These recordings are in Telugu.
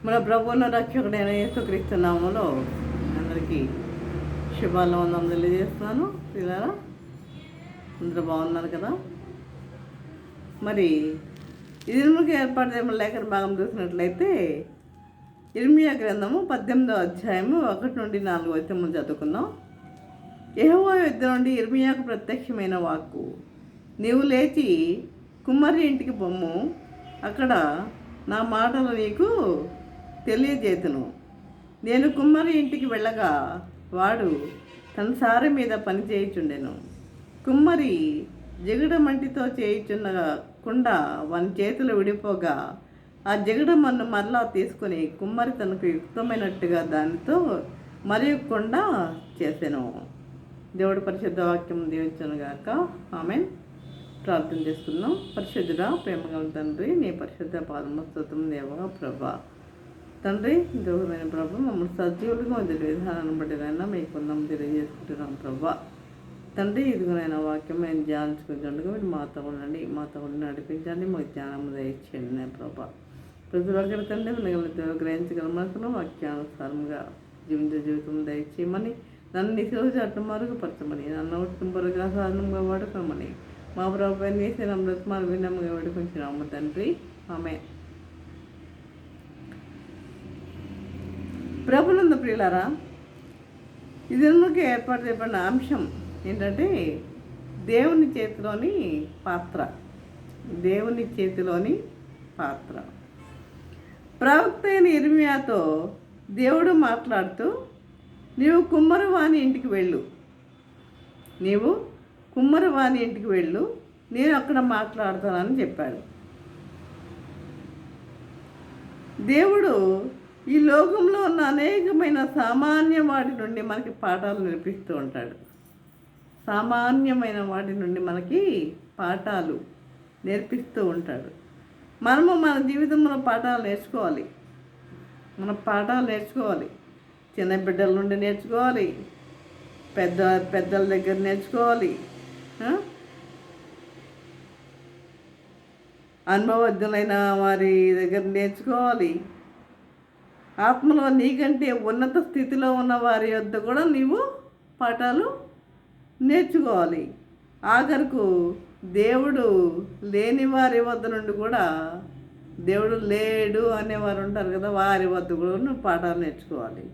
మన ప్రభువును రక్షకుడైన యేసుక్రీస్తు నామములో అందరికీ శుభాభివందనం తెలియజేస్తున్నాను. పిల్లరా అందరూ బాగున్నారు కదా? మరి ఇరుముకి ఏర్పాటు చేయమని లేఖన భాగం చూసినట్లయితే ఇర్మియా గ్రంథము 18వ అధ్యాయము 1 నుండి 4 వచనములు చదువుకుందాం. యెహోవా యొద్ద నుండి ఇర్మియాకు ప్రత్యక్షమైన వాక్కు, నీవు లేచి కుమ్మరి ఇంటికి పొమ్ము, అక్కడ నా మాటలు నీకు తెలియజేతును. నేను కుమ్మరి ఇంటికి వెళ్ళగా వాడు తన సారె మీద పని చేయుచుండెను. కుమ్మరి జిగడ మంటితో చేయుచున్న కుండ వాని చేతులు విడిపోగా ఆ జిగడ మన్ను మరలా తీసుకుని కుమ్మరి తనకు యుక్తమైనట్టుగా దానితో మరి కుండ చేసెను. దేవుడి పరిశుద్ధ వాక్యం దీవించును గాక. ఆమేన్. ప్రార్థన చేసుకుందాం. పరిశుద్ధుడా, ప్రేమగల తండ్రి, నీ పరిశుద్ధ పాదమస్తోత్రం దేవగా ప్రభా. తండ్రి, దేవుడమైన ప్రభు, మమ్మల్ని సజీవులుగా వదిలి విధానాన్ని బట్టినైనా మీకు కొందాం తెలియజేసుకుంటున్నాం ప్రభా. తండ్రి, ఇదిగోనైనా వాక్యం మేము ధ్యానించుకుంటుండగా మీరు మాతో ఉండండి, మాతో ఉండి నడిపించండి, మాకు జ్ఞానం దయచేయండి ప్రభా. ప్రతి ఒక్కరి తండ్రి మిమ్మల్ని గ్రహించగల మనసులో వాక్యానుసారంగా జీవితం దయచేయమని, నన్ను నిశోజు అట్టు మరుగుపరచమని, నన్ను ఒట్టింపరుగా సాధనంగా వాడుకోమని మా ప్రభు వేసే నమ్మకం వినమ్ముగా వేడుకుంటున్నాము తండ్రి. ఆమె ప్రభునందు ప్రియులారా, ఇదికి ఏర్పాటు చేయబడిన అంశం ఏంటంటే దేవుని చేతిలోని పాత్ర. దేవుని చేతిలోని పాత్ర. ప్రవక్త అయిన ఇర్మియాతో దేవుడు మాట్లాడుతూ, నీవు కుమ్మరివాని ఇంటికి వెళ్ళు, నీవు కుమ్మరివాని ఇంటికి వెళ్ళు, నేను అక్కడ మాట్లాడతానని చెప్పాడు. దేవుడు ఈ లోకంలో ఉన్న అనేకమైన సామాన్య వాటి నుండి మనకి పాఠాలు నేర్పిస్తూ ఉంటాడు. సామాన్యమైన వాటి నుండి మనకి పాఠాలు నేర్పిస్తూ ఉంటాడు. మనము మన జీవితంలో పాఠాలు నేర్చుకోవాలి. మన పాఠాలు నేర్చుకోవాలి. చిన్న బిడ్డల నుండి నేర్చుకోవాలి, పెద్దల దగ్గర నేర్చుకోవాలి, అనుభవజ్ఞులైన వారి దగ్గర నేర్చుకోవాలి. ఆత్మలో నీకంటే ఉన్నత స్థితిలో ఉన్న వారి వద్ద కూడా నీవు పాఠాలు నేర్చుకోవాలి. ఆఖరకు దేవుడు లేని వారి వద్ద నుండి కూడా, దేవుడు లేడు అనేవారు ఉంటారు కదా, వారి వద్ద కూడా నువ్వు పాఠాలు నేర్చుకోవాలి.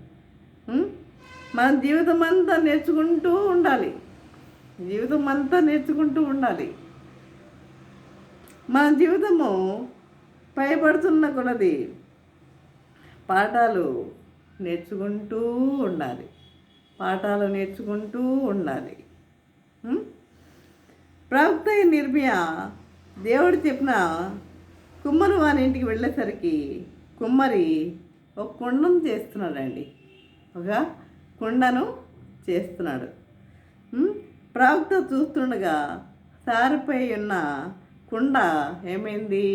మన జీవితం అంతా నేర్చుకుంటూ ఉండాలి. జీవితం అంతా నేర్చుకుంటూ ఉండాలి. మన జీవితము పైబడుతున్న కొలది పాఠాలు నేర్చుకుంటూ ఉండాలి. పాఠాలు నేర్చుకుంటూ ఉండాలి. ప్రవక్త అయిన ఇర్మియా దేవుడు చెప్పిన కుమ్మరి వారి ఇంటికి వెళ్ళేసరికి కుమ్మరి ఒక కుండను చేస్తున్నాడండి. ఒక కుండను చేస్తున్నాడు. ప్రవక్త చూస్తుండగా సారిపై ఉన్న కుండ ఏమైంది?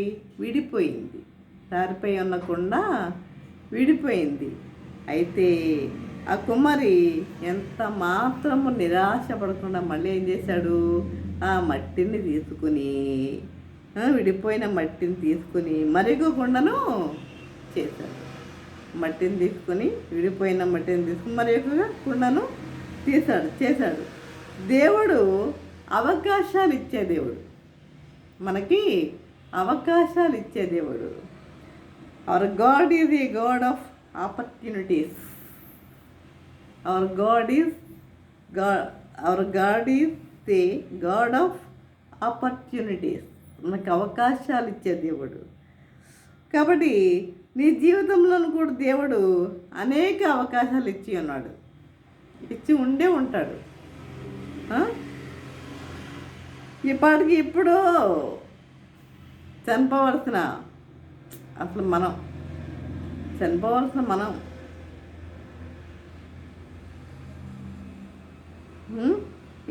విడిపోయింది. సారిపై ఉన్న కుండ విడిపోయింది. అయితే ఆ కుమ్మరి ఎంత మాత్రము నిరాశపడకుండా మళ్ళీ ఏం చేశాడు? ఆ మట్టిని తీసుకుని, విడిపోయిన మట్టిని తీసుకుని మరొక కుండను చేశాడు. మట్టిని తీసుకుని, విడిపోయిన మట్టిని తీసుకుని మరొక కుండను చేశాడు. దేవుడు అవకాశాలు ఇచ్చే దేవుడు. మనకి అవకాశాలు ఇచ్చే దేవుడు. Our God is a God of opportunities. Our God is a God of opportunities. మనకు అవకాశాలు ఇచ్చే దేవుడు. కాబట్టి నీ జీవితంలో కూడా దేవుడు అనేక అవకాశాలు ఇచ్చి ఉన్నాడు, ఇచ్చి ఉండే ఉంటాడు. ఇప్పటికి ఇప్పుడు చనిపోవలసిన మనం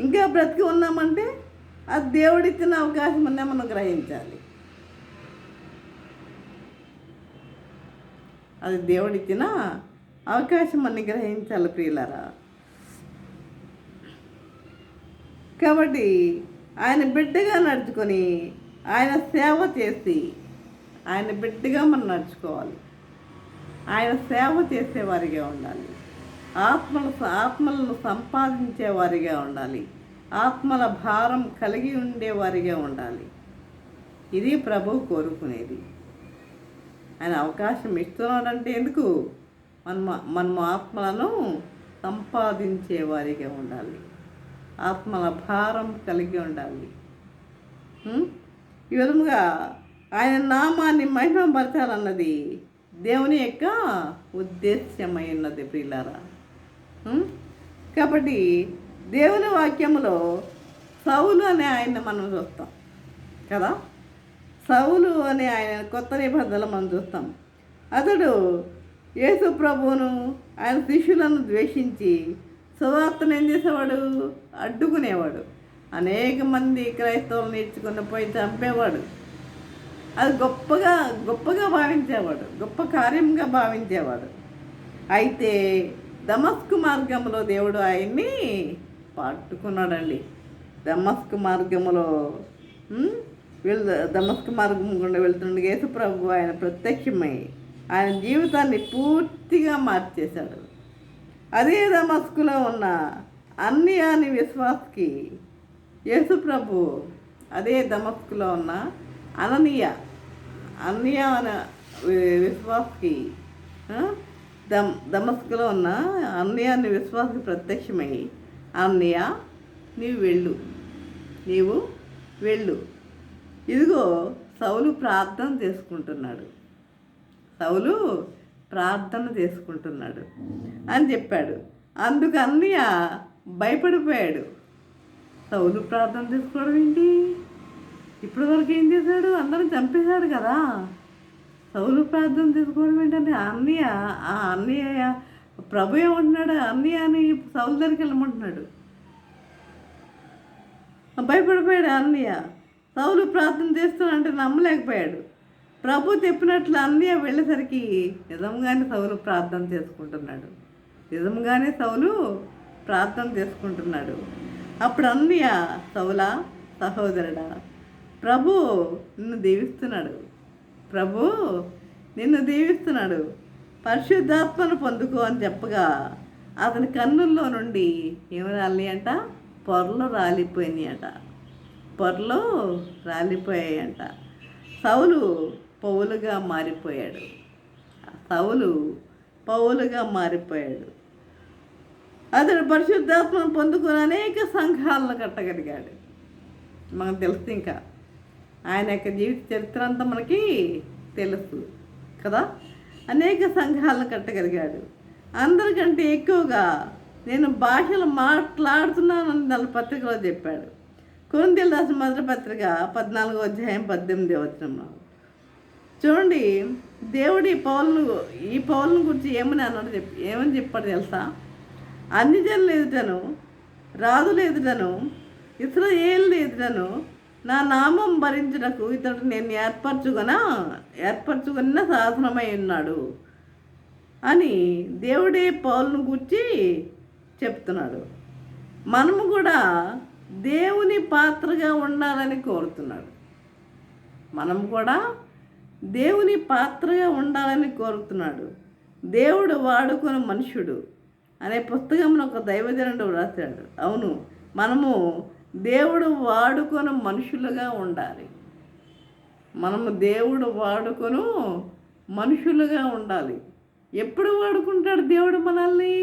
ఇంకా బ్రతికి ఉన్నామంటే అది దేవుడిచ్చిన అవకాశం అనే మనం గ్రహించాలి. అది దేవుడిచ్చిన అవకాశం అని గ్రహించాలి ప్రియులారా. కాబట్టి ఆయన బిడ్డగా నడుచుకొని, ఆయన సేవ చేసి, ఆయన బిడ్డగా మనం నడుచుకోవాలి. ఆయన సేవ చేసేవారిగా ఉండాలి. ఆత్మలను సంపాదించేవారిగా ఉండాలి. ఆత్మల భారం కలిగి ఉండేవారిగా ఉండాలి. ఇది ప్రభువు కోరుకునేది. ఆయన అవకాశం ఇస్తున్నాడంటే ఎందుకు? మనము ఆత్మలను సంపాదించేవారిగా ఉండాలి. ఆత్మల భారం కలిగి ఉండాలి. ఈ విధముగా ఆయన నామాన్ని మహిమపరచాలన్నది దేవుని యొక్క ఉద్దేశ్యమై ఉన్నది ప్రియులారా. కాబట్టి దేవుని వాక్యములో సౌలు అనే ఆయన మనం చూస్తాం కదా. సౌలు అనే ఆయన కొత్త నిబంధనలు మనం చూస్తాం. అతడు యేసు ప్రభువును ఆయన శిష్యులను ద్వేషించి సువార్తను ఏం చేసేవాడు? అడ్డుకునేవాడు. అనేక మంది క్రైస్తవులు నేర్చుకుని పోయి చంపేవాడు. అది గొప్పగా భావించేవాడు, గొప్ప కార్యంగా భావించేవాడు. అయితే దమస్కు మార్గంలో దేవుడు ఆయన్ని పట్టుకున్నాడండి. దమస్కు మార్గంలో దమస్కు మార్గం గుండా వెళ్తుండగా యేసు ప్రభు ఆయన ప్రత్యక్షమై ఆయన జీవితాన్ని పూర్తిగా మార్చేశాడు. అదే దమస్కులో ఉన్న అన్యాని విశ్వాస్కి యేసు ప్రభు అదే దమస్కులో ఉన్న అన్య విశ్వాస్కి దమస్కులో ఉన్న అన్యాన్ని విశ్వాసకి ప్రత్యక్షమై, అన్నయ్య నీవు వెళ్ళు, ఇదిగో సౌలు ప్రార్థన చేసుకుంటున్నాడు అని చెప్పాడు. అందుకు అన్నయ్య భయపడిపోయాడు. సౌలు ప్రార్థన చేసుకోవడం ఏంటి? ఇప్పటి వరకు ఏం చేశాడు? అందరం చంపేశాడు కదా. సౌలు ప్రార్థన చేసుకోవడం ఏంటంటే అన్నయ్య ప్రభు ఏమంటున్నాడు? అన్నయ్య అని సౌలు దగ్గరికి వెళ్ళమంటున్నాడు. భయపడిపోయాడు అన్నయ్య. సౌలు ప్రార్థన చేస్తున్నాడంటే నమ్మలేకపోయాడు. ప్రభు చెప్పినట్లు అన్నయ్య వెళ్ళేసరికి నిజంగానే సౌలు ప్రార్థన చేసుకుంటున్నాడు. అప్పుడు అన్నయ్య, సౌలా సహోదరుడా, ప్రభు నిన్ను దీవిస్తున్నాడు, పరిశుద్ధాత్మను పొందుకో అని చెప్పగా అతని కన్నుల్లో నుండి ఏమి అంట? పొరలు రాలిపోయాయంట. సౌలు పౌలుగా మారిపోయాడు. అతడు పరిశుద్ధాత్మను పొందుకొని అనేక సంఘాలను కట్టగలిగాడు. మనకు తెలుసు. ఇంకా ఆయన యొక్క జీవిత చరిత్ర అంతా మనకి తెలుసు కదా. అనేక సంఘాలను కట్టగలిగాడు. అందరికంటే ఎక్కువగా నేను భాషలు మాట్లాడుతున్నానని 4 పత్రికలో చెప్పాడు. కొరింథీయులకు రాసిన మొదటి పత్రిక 14వ అధ్యాయం 18వ వచనంలో చూడండి. దేవుడు ఈ పౌలును గురించి ఏమని చెప్పాడు తెలుసా? అన్ని జనుల ఎదుటను, రాజుల ఎదుటను, ఇశ్రాయేలు ఎదుటను నా నామం భరించుటకు ఇతడు నేను ఏర్పరచుకున్న శాసనమై ఉన్నాడు అని దేవుడే పౌలును గురించి చెప్తున్నాడు. మనము కూడా దేవుని పాత్రగా ఉండాలని కోరుతున్నాడు. దేవుడు వాడుకున్న మనుషుడు అనే పుస్తకంలో ఒక దైవజనుడు రాశాడు. అవును, మనము దేవుడు వాడుకొను మనుషులుగా ఉండాలి. ఎప్పుడు వాడుకుంటాడు దేవుడు మనల్ని?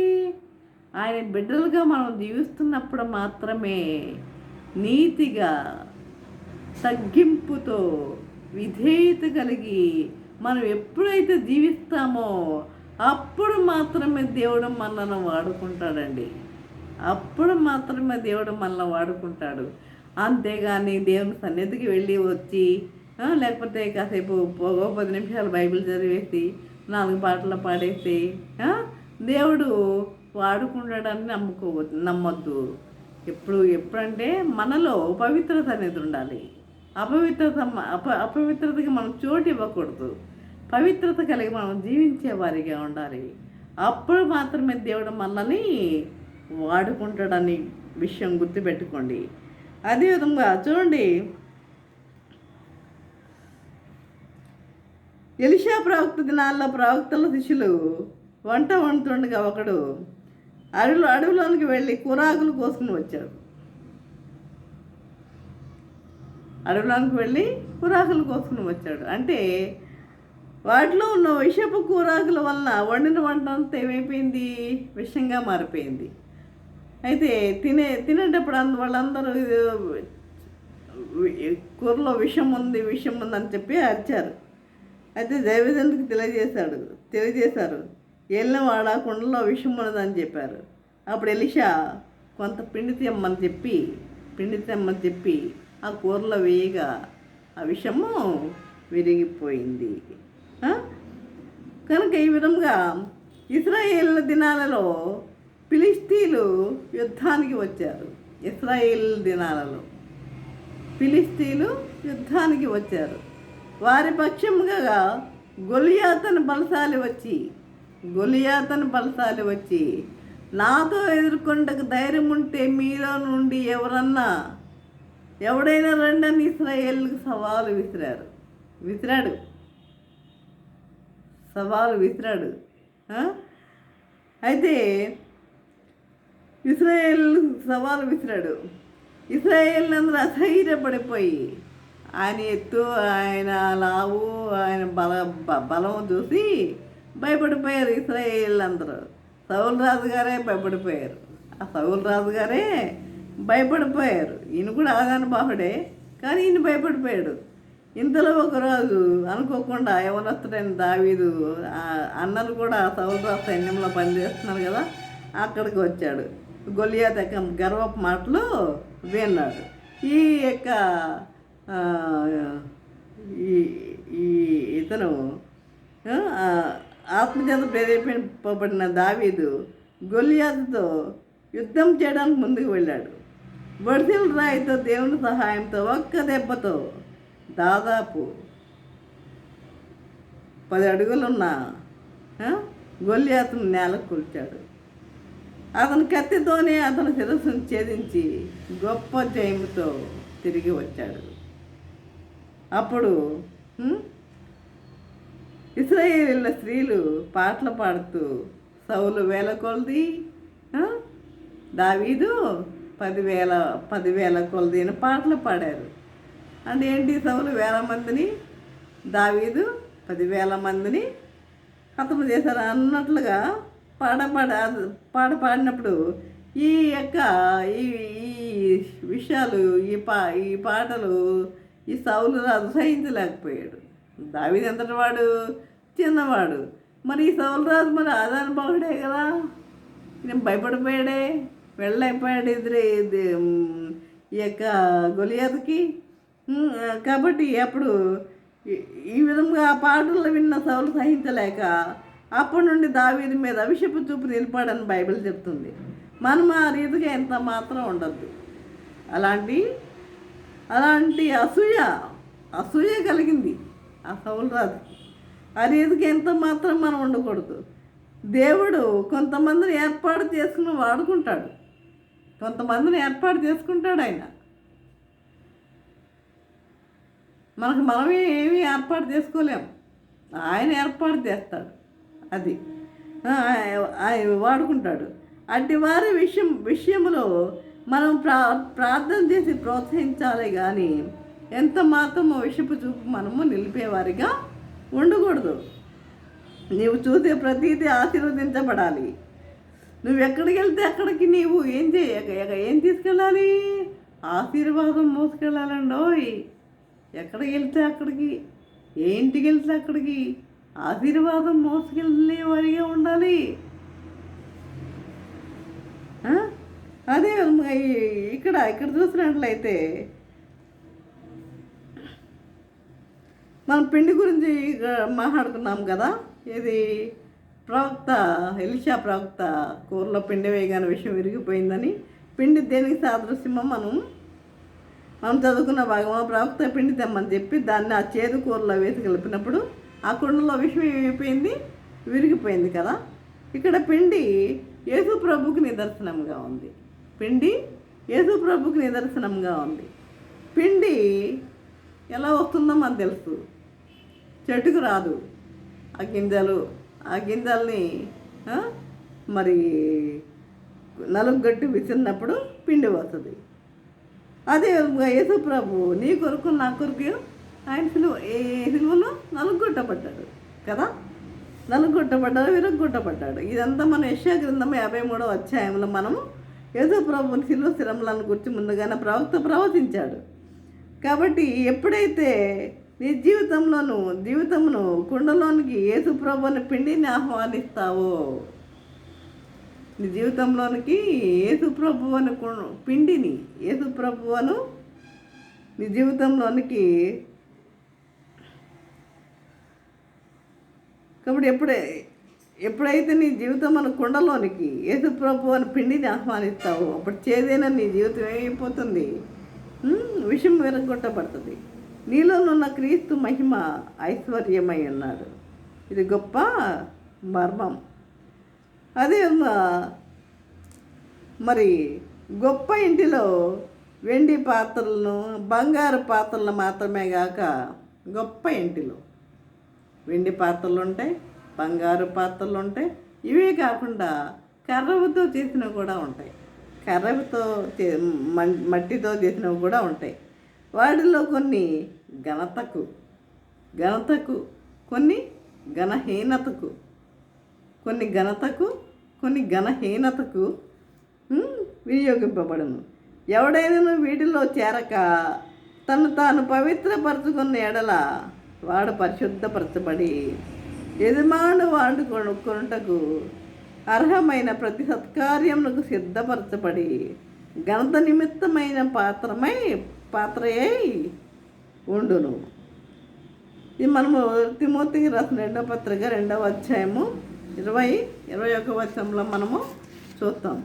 ఆయన బిడ్డలుగా మనం జీవిస్తున్నప్పుడు మాత్రమే. నీతిగా, తగ్గింపుతో, విధేయత కలిగి మనం ఎప్పుడైతే జీవిస్తామో అప్పుడు మాత్రమే దేవుడు మనల్ని వాడుకుంటాడు. అంతేగాని దేవుని సన్నిధికి వెళ్ళి వచ్చి లేకపోతే కాసేపు 10 నిమిషాలు బైబిల్ చదివేసి 4 పాటలు పాడేసి దేవుడు వాడుకుంటాడని నమ్మొద్దు. ఎప్పుడంటే మనలో పవిత్రత అనేది ఉండాలి. అపవిత్రతకి మనం చోటు ఇవ్వకూడదు. పవిత్రత కలిగి మనం జీవించే వారిగా ఉండాలి. అప్పుడు మాత్రమే దేవుడు మనల్ని వాడుకుంటాడని విషయం గుర్తుపెట్టుకోండి. అదేవిధంగా చూడండి, ఎలీషా ప్రవక్త దినాల్లో ప్రవక్తల శిష్యులు వంట వండుతుండగా ఒకడు అడవిలోనికి వెళ్ళి కూరాకులు కోసుకుని వచ్చాడు. అడవిలోనికి వెళ్ళి కూరాకులు కోసుకుని వచ్చాడు. అంటే వాటిలో ఉన్న విషపు కూరాకుల వలన వండిన వంట అంతా ఏమైపోయింది? విషంగా మారిపోయింది. అయితే తినేటప్పుడు వాళ్ళందరూ కూరలో విషం ఉంది అని చెప్పి అరిచారు. అయితే దైవజనుడికి తెలియజేశారు. ఏళ్ళవాడ కుండలో విషం ఉన్నదని చెప్పారు. అప్పుడు ఎలీషా కొంత పిండి తెమ్మని చెప్పి ఆ కూరలో వేయగా ఆ విషము విరిగిపోయింది. కనుక ఈ విధంగా ఇశ్రాయేల్ దినాలలో ఫిలిష్తీయులు యుద్ధానికి వచ్చారు. వారి పక్షముగా గొలియాతను బలశాలి వచ్చి నాతో ఎదుర్కొంటకు ధైర్యం ఉంటే మీలో నుండి ఎవడైనా రండని ఇశ్రాయేలుకు సవాలు విసిరాడు. అయితే ఇశ్రాయేల్ అందరూ అధైర్యపడిపోయి ఆయన ఎత్తు, ఆయన లావు, ఆయన బలం చూసి భయపడిపోయారు. ఇశ్రాయేల్ అందరూ సౌలు రాజుగారే భయపడిపోయారు. ఈయన కూడా ఆగానుబాహుడే, కానీ ఈయన భయపడిపోయాడు. ఇంతలో ఒకరోజు అనుకోకుండా యవనస్తుడైన దావీదు అన్నలు కూడా సౌలు రాజు సైన్యంలో పనిచేస్తున్నారు కదా, అక్కడికి వచ్చాడు. గొలియాత్ యొక్క గర్వపు మాటలు విన్నాడు. ఇతను ఆత్మచేత ప్రేరేపింపబడిన దావీదు గొలియాతుతో యుద్ధం చేయడానికి ముందుకు వెళ్ళాడు. బొడిసెల రాయితో దేవుని సహాయంతో ఒక్క దెబ్బతో దాదాపు 10 అడుగులున్న గొలియాతును నేలకు కూల్చాడు. అతను కత్తితోనే అతని శిరస్సును ఛేదించి గొప్ప జయముతో తిరిగి వచ్చాడు. అప్పుడు ఇశ్రాయేలీయుల స్త్రీలు పాటలు పాడుతూ సౌలు 1000 కొలది, దావీదు 10,000 కొలది అని పాటలు పాడారు. అంటే ఏంటి? సౌలు 1000 మందిని, దావీదు 10,000 మందిని హతము చేశారు అన్నట్లుగా పాడినప్పుడు ఈ విషయాలు ఈ పాటలు ఈ సౌలు రాజు సహించలేకపోయాడు. దావీదు ఎంతటి వాడు? చిన్నవాడు. మరి ఈ సౌలు రాజు మరి ఆదానుభావుడే కదా, నేను భయపడిపోయాడే, వెళ్ళైపోయాడు ఈ గొలియాతుకి. కాబట్టి అప్పుడు ఈ విధంగా ఆ పాటలు విన్న సౌలు సహించలేక అప్పటి నుండి దావీదు మీద అవిషపు చూపు నిలిపాడని బైబిల్ చెప్తుంది. మనం ఆ రీతిగా ఎంత మాత్రం ఉండద్దు. అలాంటి అసూయ కలిగింది ఆ సౌలు రాజు. ఆ రీతికి ఎంత మాత్రం మనం ఉండకూడదు. దేవుడు కొంతమందిని ఏర్పాటు చేసుకుని వాడుకుంటాడు, ఆయన. మనమే ఏమీ ఏర్పాటు చేసుకోలేం, ఆయన ఏర్పాటు చేస్తాడు. అది ఆయన వాడుకుంటాడు. అట్టి వారి విషయంలో మనం ప్రార్థన చేసి ప్రోత్సహించాలి కానీ ఎంత మాత్రమో విషపు చూపు మనము నిలిపేవారిగా ఉండకూడదు. నీవు చూసే ప్రతీది ఆశీర్వదించబడాలి. నువ్వు ఎక్కడికి వెళ్తే అక్కడికి నీవు ఏం తీసుకెళ్ళాలి? ఆశీర్వాదం మోసుకెళ్ళాలండోయ్. ఎక్కడికి వెళ్తే అక్కడికి, ఏ ఇంటికి వెళ్తే అక్కడికి ఆశీర్వాదం మోసుకెళ్ళేవారిగా ఉండాలి. అదే ఇక్కడ చూసినట్లయితే మనం పిండి గురించి మాట్లాడుకున్నాం కదా. ఇది ఎలీషా ప్రవక్త కూరలో పిండి వేయగానే విషయం విరిగిపోయిందని. పిండి దేనికి సాదృశ్యమో మనం చదువుకున్న భాగం. ప్రవక్త పిండి తెమ్మని చెప్పి దాన్ని ఆ చేదు కూరలో వేసి కలిపినప్పుడు ఆ కుండలో విషయం ఏమైపోయింది? విరిగిపోయింది కదా. ఇక్కడ పిండి యేసు ప్రభుకి నిదర్శనంగా ఉంది. పిండి ఎలా వస్తుందో మనకు తెలుసు, చెట్టుకు రాదు. ఆ గింజల్ని మరి నలుగట్టి విసిరినప్పుడు పిండి వస్తుంది. అదే యేసు ప్రభు నీ కొరకు నా కొరకు ఆయన సిలువలో నలుగొట్టబడ్డాడు కదా, నలుగొట్టబడ్డాడు, విరగొట్టబడ్డాడు. ఇదంతా మన యెషయా గ్రంథం 53వ అధ్యాయంలో మనము యేసు ప్రభుని సిలువ శ్రమలను గురించి ముందుగానే ప్రవక్త ప్రవచించాడు. కాబట్టి ఎప్పుడైతే నీ జీవితమును కుండలోనికి యేసు ప్రభుని పిండిని ఆహ్వానిస్తావో, నీ జీవితంలోనికి యేసు ప్రభువును పిండిని, యేసు ప్రభువును నీ జీవితంలోనికి. కాబట్టి ఎప్పుడైతే నీ జీవితం మన కుండలోనికి యేసు ప్రభువుని పిండిని ఆహ్వానిస్తావో, అప్పుడు చేదైనా నీ జీవితం ఏమైపోతుంది, విషం విరగొట్టబడుతుంది. నీలోనున్న క్రీస్తు మహిమ ఐశ్వర్యమై ఉన్నాడు. ఇది గొప్ప మర్మం. అదే మరి గొప్ప ఇంటిలో వెండి పాత్రలను, బంగారు పాత్రలను మాత్రమే కాక గొప్ప ఇంటిలో వెండి పాత్రలు ఉంటాయి, బంగారు పాత్రలు ఉంటాయి. ఇవే కాకుండా కర్రతో చేసినవి కూడా ఉంటాయి, మట్టితో చేసినవి కూడా ఉంటాయి. వాటిలో కొన్ని ఘనతకు, కొన్ని ఘనహీనతకు వినియోగింపబడును. ఎవడైనా వీటిలో చేరక తను తాను పవిత్రపరచుకున్న ఎడల వాడు పరిశుద్ధపరచబడి యజమాను వాడుకొనుటకు అర్హమైన ప్రతి సత్కార్యములకు సిద్ధపరచబడి ఘనత నిమిత్తమైన పాత్రయై ఉండును. ఇది మనము తిమోతికి రాసిన 2వ పత్రిక 2వ అధ్యాయము 21వ వచనంలో మనము చూస్తాం.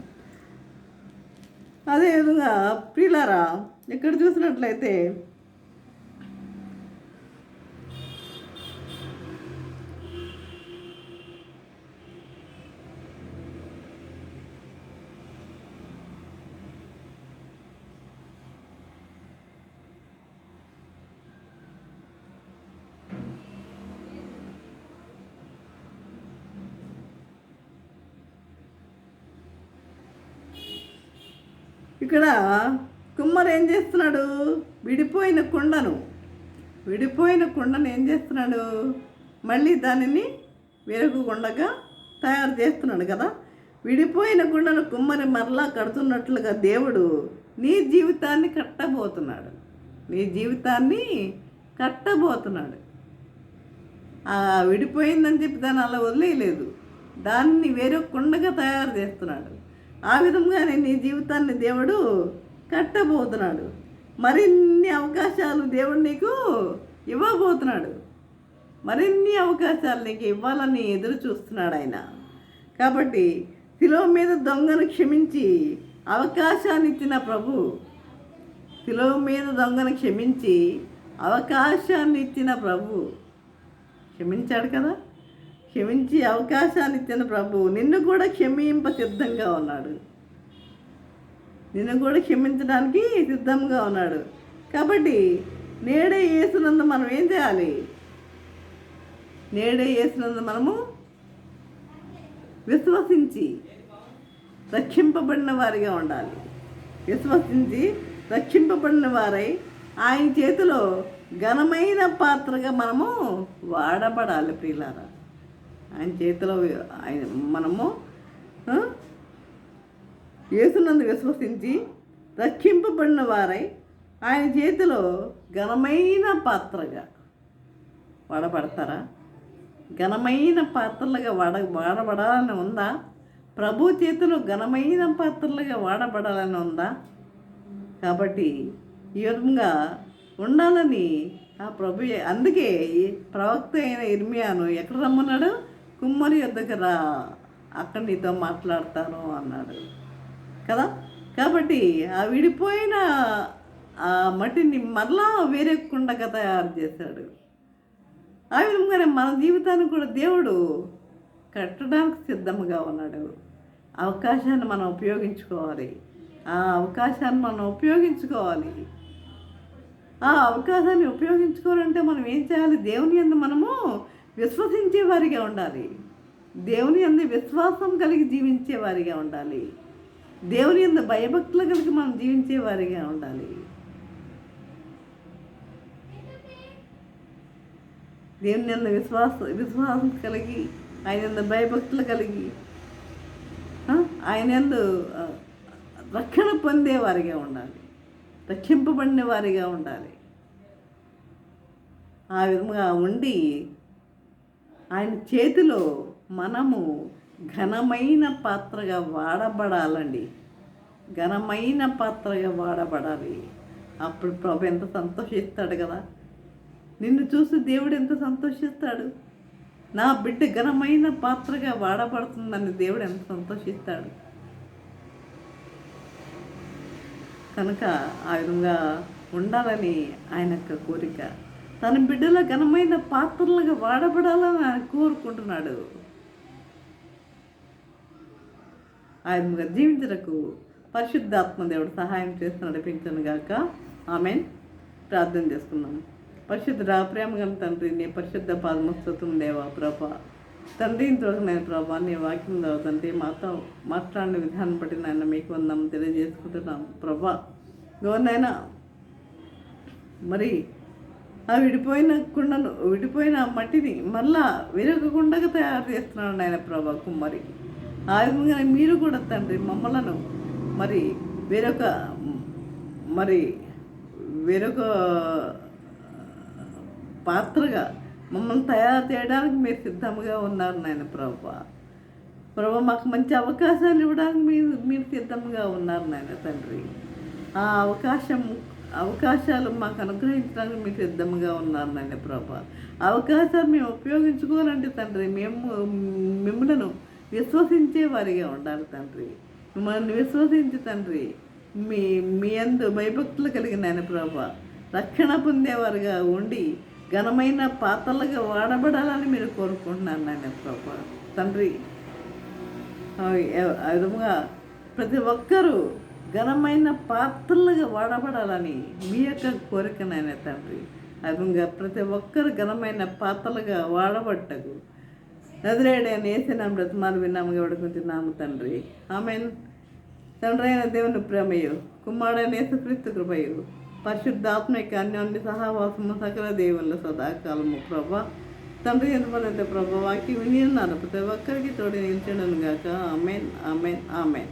అదేవిధంగా ప్రియులారా, ఇక్కడ చూసినట్లయితే ఇక్కడ కుమ్మరు ఏం చేస్తున్నాడు, విడిపోయిన కుండను ఏం చేస్తున్నాడు, మళ్ళీ దానిని వేరొక కుండగా తయారు చేస్తున్నాడు కదా. విడిపోయిన కుండను కుమ్మరి మరలా కడుతున్నట్లుగా దేవుడు నీ జీవితాన్ని కట్టబోతున్నాడు. ఆ విడిపోయిందని చెప్పి దాన్ని అలా వదిలేయలేదు, దాన్ని వేరొక కుండగా తయారు చేస్తున్నాడు. ఆ విధంగానే నీ జీవితాన్ని దేవుడు కట్టబోతున్నాడు. మరిన్ని అవకాశాలు దేవుడు నీకు ఇవ్వబోతున్నాడు. మరిన్ని అవకాశాలు నీకు ఇవ్వాలని ఎదురు చూస్తున్నాడు ఆయన. కాబట్టి శిలువ మీద దొంగను క్షమించి అవకాశాన్ని ఇచ్చిన ప్రభు, క్షమించాడు కదా. క్షమించి అవకాశాన్ని ఇచ్చిన ప్రభు నిన్ను కూడా క్షమింప సిద్ధంగా ఉన్నాడు, నిన్ను కూడా క్షమించడానికి సిద్ధంగా ఉన్నాడు. కాబట్టి నేడే యేసునందు మనం ఏం చేయాలి, మనము విశ్వసించి రక్షింపబడిన వారిగా ఉండాలి. రక్షింపబడిన వారై ఆయన చేతిలో ఘనమైన పాత్రగా మనము వాడబడాలి. ప్రియులారా, ఆయన చేతిలో మనము యేసునందు విశ్వసించి రక్షింపబడిన వారై ఆయన చేతిలో ఘనమైన పాత్రగా వాడబడతారా? ఘనమైన పాత్రలుగా వాడబడాలని ఉందా? ప్రభు చేతిలో ఘనమైన పాత్రలుగా వాడబడాలని ఉందా? కాబట్టి ఈ విధంగా ఉండాలని ఆ ప్రభు, అందుకే ప్రవక్త అయిన ఇర్మియాను ఎక్కడ రమ్మన్నాడు, కుమ్మరి యొద్దకు రా, అక్కడ నీతో మాట్లాడతాను అన్నాడు కదా. కాబట్టి ఆ విడిపోయిన ఆ మట్టిని మరలా వేరే కుండగా తయారు చేశాడు. ఆ విధంగానే మన జీవితాన్ని కూడా దేవుడు కట్టడానికి సిద్ధంగా ఉన్నాడు. అవకాశాన్ని మనం ఉపయోగించుకోవాలి. ఆ అవకాశాన్ని ఉపయోగించుకోవాలంటే మనం ఏం చేయాలి, దేవుని యందు మనము విశ్వసించే వారిగా ఉండాలి. దేవుని యందు విశ్వాసం కలిగి జీవించే వారిగా ఉండాలి. దేవుని యందు భయభక్తులు కలిగి మనం జీవించే వారిగా ఉండాలి. దేవుని యందు విశ్వాసం కలిగి, ఆయన యందు భయభక్తులు కలిగి, ఆయన యందు రక్షణ పొందేవారిగా ఉండాలి, రక్షింపబడిన వారిగా ఉండాలి. ఆ విధంగా ఉండి ఆయన చేతిలో మనము ఘనమైన పాత్రగా వాడబడాలండి. ఘనమైన పాత్రగా వాడబడాలి. అప్పుడు ప్రభు ఎంత సంతోషిస్తాడు కదా. నిన్ను చూసి దేవుడు ఎంత సంతోషిస్తాడు. నా బిడ్డ ఘనమైన పాత్రగా వాడబడుతుందని దేవుడు ఎంత సంతోషిస్తాడు. కనుక ఆ విధంగా ఉండాలని ఆయన యొక్క కోరిక. తన బిడ్డల ఘనమైన పాత్రలుగా వాడబడాలని ఆయన కోరుకుంటున్నాడు. ఆ విధంగా జీవించటకు పరిశుద్ధాత్మ దేవుడు సహాయం చేస్తూ నడిపించను గాక. ఆమెన్. ప్రార్థన చేసుకుందాం. పరిశుద్ధ ప్రేమ గల తండ్రి, నీ పరిశుద్ధ పాదమస్తోత్రం దేవా ప్రభా. తండ్రి ఇంతవరకు నేను ప్రభా నీ వాక్యం తండ్రి మాతో మాట్లాడిన విధానం బట్టి నాయన మీకు వందం తెలియజేసుకుంటున్నాం ప్రభా. ఎవరినైనా మరి ఆ విడిపోయిన మట్టిని మళ్ళా వేరొక కుండగా తయారు చేస్తున్నాడు నాయన ప్రభా కుమ్మరి. ఆ విధంగా మీరు కూడా తండ్రి మమ్మలను మరి వేరొక పాత్రగా మమ్మల్ని తయారు చేయడానికి మీరు సిద్ధంగా ఉన్నారు నాయన ప్రభా. మాకు మంచి అవకాశాలు ఇవ్వడానికి మీరు సిద్ధంగా ఉన్నారు నాయన తండ్రి. ఆ అవకాశాలు మాకు అనుగ్రహించడానికి మీరు సిద్ధంగా ఉన్నారు నాయన ప్రభా. అవకాశాలు మేము ఉపయోగించుకోవాలంటే తండ్రి మిమ్మల్ని విశ్వసించే వారిగా ఉండాలి తండ్రి. మిమ్మల్ని విశ్వసించి తండ్రి మీ యందు భయభక్తులు కలిగిన ఆయన ప్రభా రక్షణ పొందేవారుగా ఉండి ఘనమైన పాత్రలుగా వాడబడాలని మీరు కోరుకుంటున్నారు నాయన ప్రభా తండ్రి. ఆ విధంగా ప్రతి ఒక్కరూ ఘనమైన పాత్రలుగా వాడబడాలని మీ యొక్క కోరిక నాయన తండ్రి. ఆ విధంగా ప్రతి ఒక్కరు ఘనమైన పాత్రలుగా వాడబట్టకు నజరేయుడైన యేసునామమున బ్రతిమాలు విన్నాము వేడుకుంటున్నాము తండ్రి. ఆమేన్. తండ్రి అయిన దేవుని ప్రేమయు, కుమారుడైన యేసుక్రీస్తు కృపయు, పరిశుద్ధాత్మ యొక్క అన్యోన్య సహవాసము సకల దేవుళ్ళ సదాకాలము ప్రభా తండ్రి ఎందుకంటే ప్రభా వాక్యం విని ఉన్నారు ప్రతి ఒక్కరికి తోడు నిలిచడం గాక. ఆమేన్, ఆమేన్, ఆమేన్.